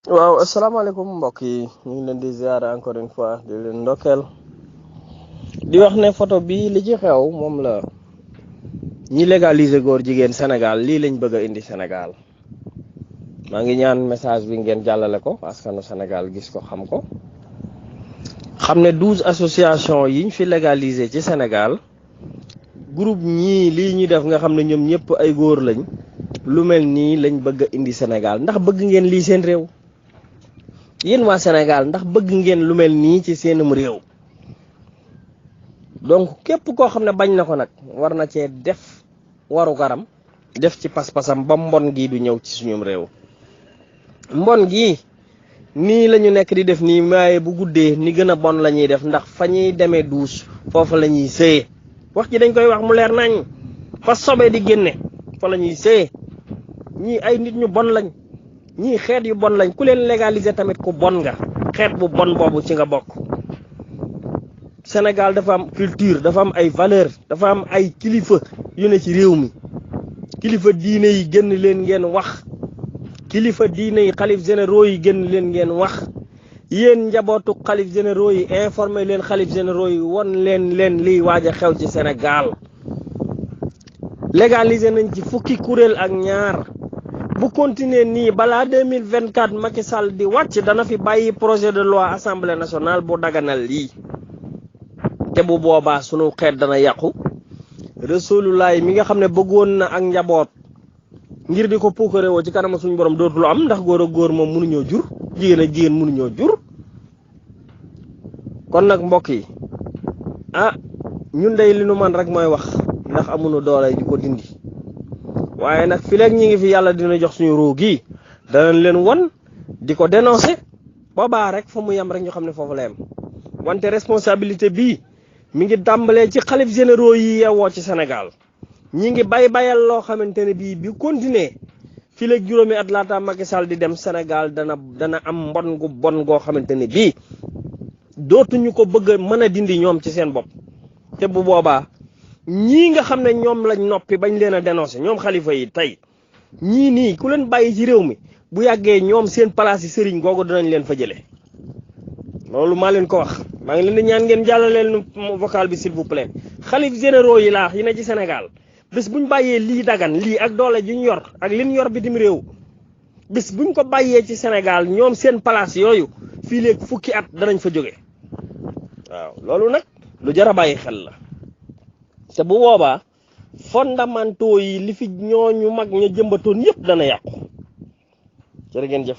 waaw asalaamaaleykum mbokk yi ñu ngi leen di ziar encore une fois di leen ndokkeel di wax ne photo bi li ci xew moom la ñi légaliser góor jigéen Sénégal lii lañ bëgg a indi Sénégal maa ngi ñaan message bi ngeen jàllale ko askanu Sénégal gis ko xam ko xam ne 12 association yiñ fi légaliser ci Sénégal groupe ñii lii ñuy def nga xam ne ñoom ñëpp ay góor lañ lu mel nii lañ bëgg a indi Sénégal ndax bëgg ngeen lii seen réew yéen waa Sénégal ndax bëgg ngeen lu mel nii ci seenum réew donc képp koo xam ne bañ na ko nag war na cee def waru garam def ci pas-pasam ba mbon gii du ñëw ci suñum réew mbon gii nii la ñu nekk di def nii maaye bu guddee ni gën a bon la ñuy def ndax fa ñuy demee duus foofa la ñuy sëye wax ji dañ koy wax mu leer nañ fa sobe di génne fa la ñuy sëye ñii ay nit ñu bon lañ ñii xeet yu bon lañ ku leen légaliser tamit ku bon nga xeet bu bon boobu ci nga bokk Sénégal dafa am culture dafa am ay valeur dafa am ay kilifa yu ne ci réew mi kilifa diine yi génn leen ngeen wax kilifa diine yi xalif généraux yi génn leen ngeen wax yéen njabootu xalif généraux yi informé leen xalif généraux yi won leen liy waaj a xew ci Sénégal légaliser nañ ci fukki kuréel ak ñaar bu continuer nii balaa 2024 Macky Sall di wàcc dana fi bàyyi projet de loi assemblée nationale bu daganal lii te bu boobaa sunu xeet dana yàqu Rasulullah mi nga xam ne bëggoon na ak njaboot ngir di ko puukare woo ci kanam suñu borom dootul am ndax góor ak góor moom mënuñoo jur jigéen ak jigéen mënuñoo jur kon nag mbokk yi ñun day li nu man rek mooy wax ndax amuñu doole di ko dindi waaye nag fi léegi ñi ngi fi yàlla dina jox suñu ruu gi danañ leen won di ko dénoncer boobaa rek fa mu yem rek ñu xam ne foofu la yem wante responsabilité bii mi ngi tàmbalee ci xalif généraux yi yeewoo ci Sénégal ñi ngi bayal loo xamante ne bii bi continuer fi léegi juróomi at laata Macky Sall di dem Sénégal dana am mbon gu bon goo xamante ne bii dootuñu ko bëgg a mën a dindi ñoom ci seen bopp te bu boobaa ñii nga xam ne ñoom lañ noppi bañ leen a dénoncé ñoom xalifa yi tey ñii nii ku leen bàyyi ci réew mi bu yàggee ñoom seen place yi sëriñ googu dinañ leen fa jëlee loolu maa leen ko wax maa ngi leen di ñaan ngeen jàllaleel nu vocal bi s'il vous plaît xalif généraux yi laax yi ne ci Sénégal bés buñ bàyyee lii dagan lii ak doole ji ñu yor ak li ñu yor bitim réew bés buñ ko bàyyee ci Sénégal ñoom seen place yooyu fii léegi fukki at danañ fa jóge waaw loolu nag lu jar a bàyyi xel la te bu boobaa fondamentaux yi li fi ñooñu mag ña jëmbatoon yépp dana yàqu jërë ngeen jëf